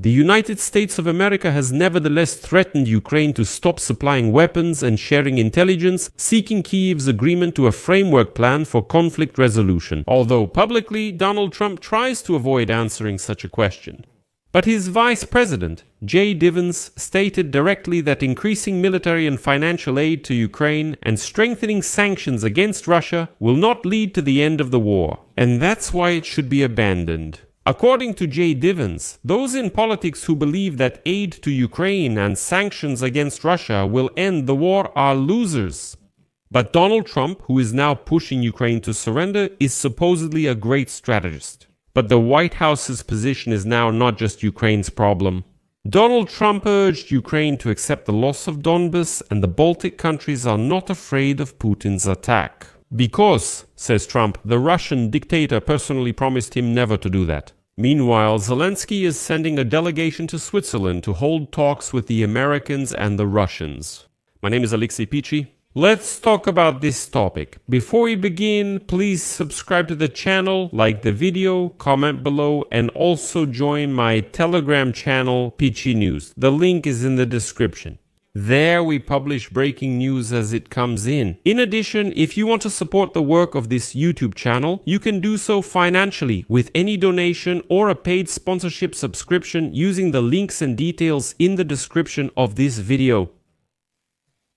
The United States of America has nevertheless threatened Ukraine to stop supplying weapons and sharing intelligence, seeking Kyiv's agreement to a framework plan for conflict resolution, although publicly Donald Trump tries to avoid answering such a question. But his vice president, Jay Divens, stated directly that increasing military and financial aid to Ukraine and strengthening sanctions against Russia will not lead to the end of the war, and that's why it should be abandoned. According to Jay Divens, those in politics who believe that aid to Ukraine and sanctions against Russia will end the war are losers. But Donald Trump, who is now pushing Ukraine to surrender, is supposedly a great strategist. But the White House's position is now not just Ukraine's problem. Donald Trump urged Ukraine to accept the loss of Donbas, and the Baltic countries are not afraid of Putin's attack. Because, says Trump, the Russian dictator personally promised him never to do that. Meanwhile, Zelensky is sending a delegation to Switzerland to hold talks with the Americans and the Russians. My name is Alexei Pichi. Let's talk about this topic. Before we begin, please subscribe to the channel, like the video, comment below, and also join my Telegram channel, Pichi News. The link is in the description. There we publish breaking news as it comes in. In addition, if you want to support the work of this YouTube channel, you can do so financially with any donation or a paid sponsorship subscription using the links and details in the description of this video.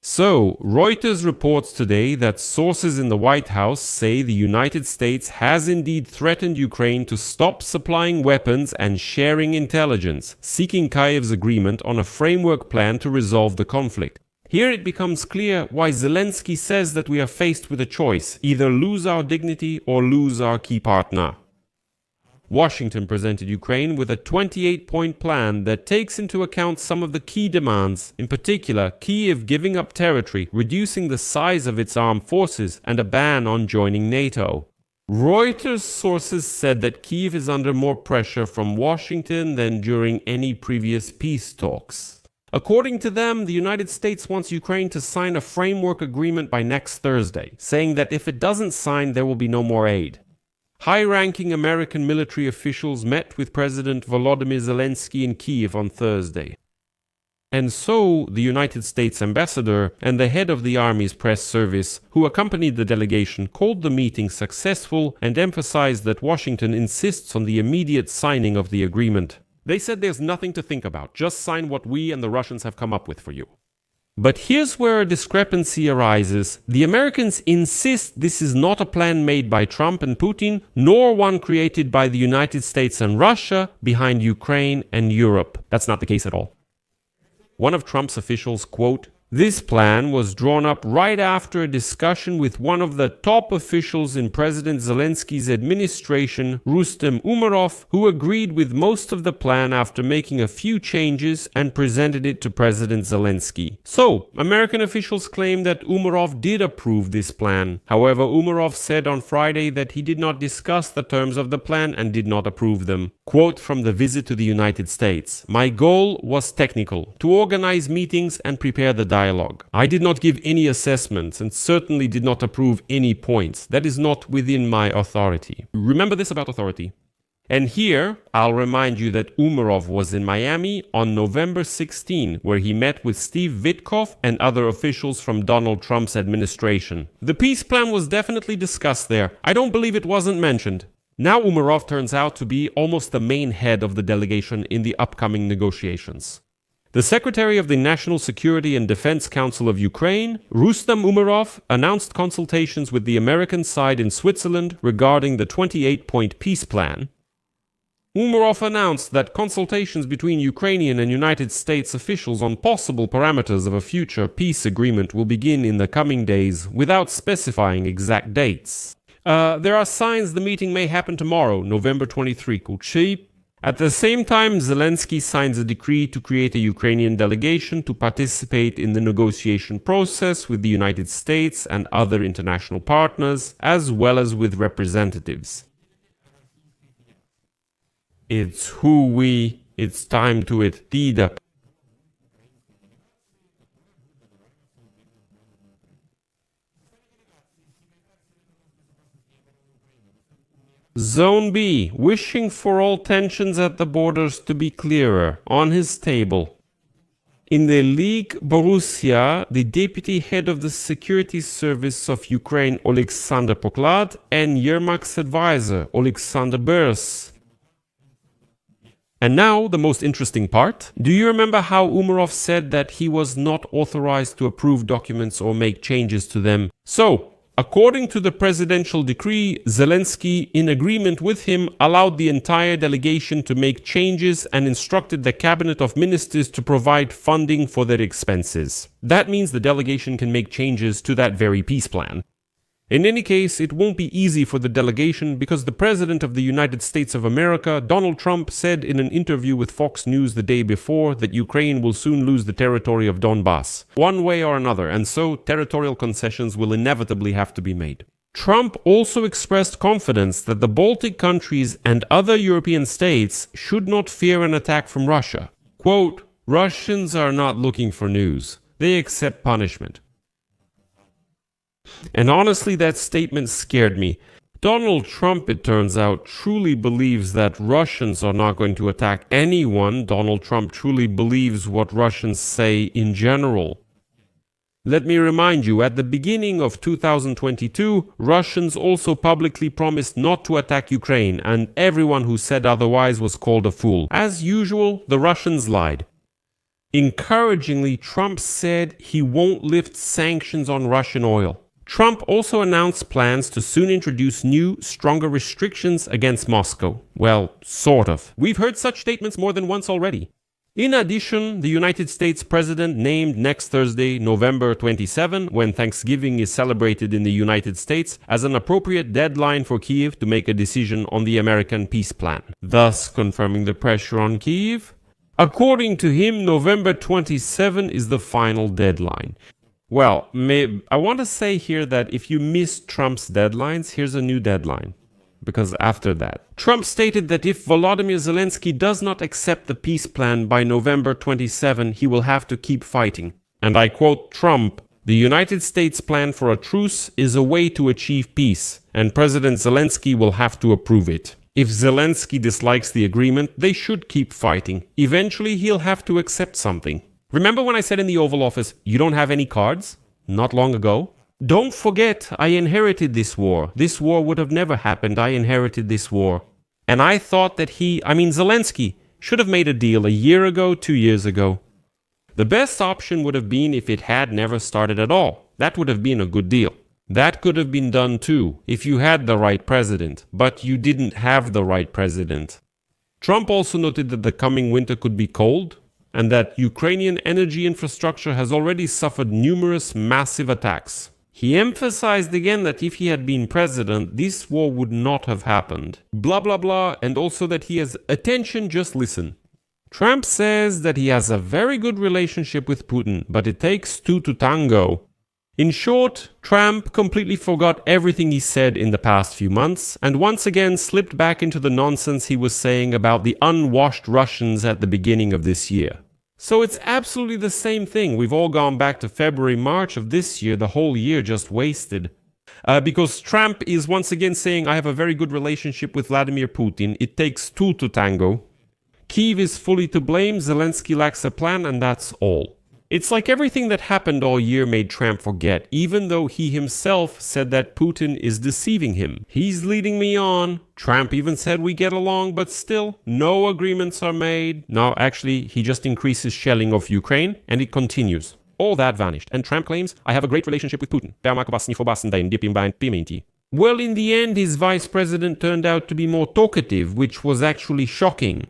So, Reuters reports today that sources in the White House say the United States has indeed threatened Ukraine to stop supplying weapons and sharing intelligence, seeking Kyiv's agreement on a framework plan to resolve the conflict. Here it becomes clear why Zelensky says that we are faced with a choice, either lose our dignity or lose our key partner. Washington presented Ukraine with a 28-point plan that takes into account some of the key demands, in particular Kyiv giving up territory, reducing the size of its armed forces, and a ban on joining NATO. Reuters sources said that Kyiv is under more pressure from Washington than during any previous peace talks. According to them, the United States wants Ukraine to sign a framework agreement by next Thursday, saying that if it doesn't sign, there will be no more aid. High-ranking American military officials met with President Volodymyr Zelensky in Kyiv on Thursday. And so, the United States ambassador and the head of the Army's press service, who accompanied the delegation, called the meeting successful and emphasized that Washington insists on the immediate signing of the agreement. They said there's nothing to think about, just sign what we and the Russians have come up with for you. But here's where a discrepancy arises. The Americans insist this is not a plan made by Trump and Putin, nor one created by the United States and Russia behind Ukraine and Europe. That's not the case at all. One of Trump's officials, quote, "This plan was drawn up right after a discussion with one of the top officials in President Zelensky's administration, Rustem Umerov, who agreed with most of the plan after making a few changes and presented it to President Zelensky." So, American officials claim that Umerov did approve this plan. However, Umerov said on Friday that he did not discuss the terms of the plan and did not approve them. Quote from the visit to the United States, "My goal was technical, to organize meetings and prepare the dialogue. I did not give any assessments and certainly did not approve any points. That is not within my authority." Remember this about authority. And here, I'll remind you that Umerov was in Miami on November 16, where he met with Steve Witkoff and other officials from Donald Trump's administration. The peace plan was definitely discussed there. I don't believe it wasn't mentioned. Now Umerov turns out to be almost the main head of the delegation in the upcoming negotiations. The Secretary of the National Security and Defense Council of Ukraine, Rustem Umerov, announced consultations with the American side in Switzerland regarding the 28-point peace plan. Umerov announced that consultations between Ukrainian and United States officials on possible parameters of a future peace agreement will begin in the coming days without specifying exact dates. There are signs the meeting may happen tomorrow, November 23. At the same time, Zelensky signs a decree to create a Ukrainian delegation to participate in the negotiation process with the United States and other international partners, as well as with representatives. It's who we, it's time to it, Tida. Zone B, wishing for all tensions at the borders to be clearer, on his table. In the League Borussia, the deputy head of the security service of Ukraine, Oleksandr Poklad, and Yermak's advisor, Alexander Bers. And now, the most interesting part. Do you remember how Umerov said that he was not authorized to approve documents or make changes to them? So, according to the presidential decree, Zelensky, in agreement with him, allowed the entire delegation to make changes and instructed the cabinet of ministers to provide funding for their expenses. That means the delegation can make changes to that very peace plan. In any case, it won't be easy for the delegation because the President of the United States of America, Donald Trump, said in an interview with Fox News the day before that Ukraine will soon lose the territory of Donbas, one way or another, and so territorial concessions will inevitably have to be made. Trump also expressed confidence that the Baltic countries and other European states should not fear an attack from Russia. Quote, "Russians are not looking for news. They accept punishment." And honestly, that statement scared me. Donald Trump, it turns out, truly believes that Russians are not going to attack anyone. Donald Trump truly believes what Russians say in general. Let me remind you, at the beginning of 2022, Russians also publicly promised not to attack Ukraine, and everyone who said otherwise was called a fool. As usual, the Russians lied. Encouragingly, Trump said he won't lift sanctions on Russian oil. Trump also announced plans to soon introduce new, stronger restrictions against Moscow. Well, sort of. We've heard such statements more than once already. In addition, the United States President named next Thursday, November 27, when Thanksgiving is celebrated in the United States, as an appropriate deadline for Kyiv to make a decision on the American peace plan, thus confirming the pressure on Kyiv. According to him, November 27 is the final deadline. Well, I want to say here that if you missed Trump's deadlines, here's a new deadline. Because after that, Trump stated that if Volodymyr Zelensky does not accept the peace plan by November 27, he will have to keep fighting. And I quote Trump, "The United States plan for a truce is a way to achieve peace, and President Zelensky will have to approve it. If Zelensky dislikes the agreement, they should keep fighting. Eventually, he'll have to accept something." Remember when I said in the Oval Office, you don't have any cards? Not long ago. Don't forget, I inherited this war. This war would have never happened. I inherited this war. And I thought that Zelensky, should have made a deal a year ago, 2 years ago. The best option would have been if it had never started at all. That would have been a good deal. That could have been done too, if you had the right president. But you didn't have the right president. Trump also noted that the coming winter could be cold, and that Ukrainian energy infrastructure has already suffered numerous massive attacks. He emphasized again that if he had been president, this war would not have happened. Blah blah blah, and also that he has attention, just listen. Trump says that he has a very good relationship with Putin, but it takes two to tango. In short, Trump completely forgot everything he said in the past few months, and once again slipped back into the nonsense he was saying about the unwashed Russians at the beginning of this year. So it's absolutely the same thing. We've all gone back to February, March of this year, the whole year just wasted. Because Trump is once again saying, I have a very good relationship with Vladimir Putin. It takes two to tango. Kyiv is fully to blame, Zelensky lacks a plan, and that's all. It's like everything that happened all year made Trump forget, even though he himself said that Putin is deceiving him. He's leading me on. Trump even said we get along, but still, no agreements are made. No, actually, he just increases shelling of Ukraine, and it continues. All that vanished, and Trump claims, I have a great relationship with Putin. Well, in the end, his vice president turned out to be more talkative, which was actually shocking.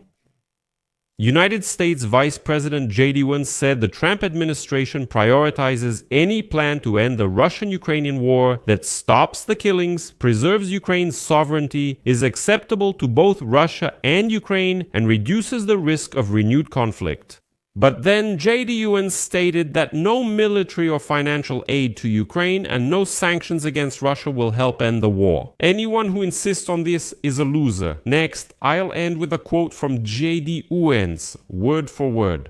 United States Vice President J.D. Vance said the Trump administration prioritizes any plan to end the Russian-Ukrainian war that stops the killings, preserves Ukraine's sovereignty, is acceptable to both Russia and Ukraine, and reduces the risk of renewed conflict. But then J.D. Vance stated that no military or financial aid to Ukraine and no sanctions against Russia will help end the war. Anyone who insists on this is a loser. Next, I'll end with a quote from J.D. Vance, word for word.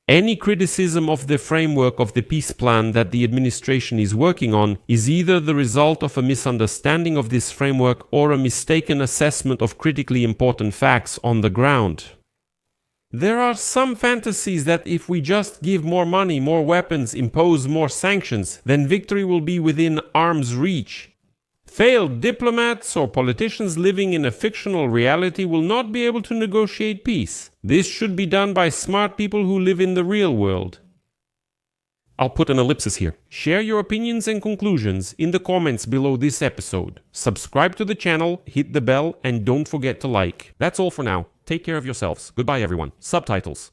Any criticism of the framework of the peace plan that the administration is working on is either the result of a misunderstanding of this framework or a mistaken assessment of critically important facts on the ground. There are some fantasies that if we just give more money, more weapons, impose more sanctions, then victory will be within arm's reach. Failed diplomats or politicians living in a fictional reality will not be able to negotiate peace. This should be done by smart people who live in the real world. I'll put an ellipsis here. Share your opinions and conclusions in the comments below this episode. Subscribe to the channel, hit the bell, and don't forget to like. That's all for now. Take care of yourselves. Goodbye, everyone. Subtitles.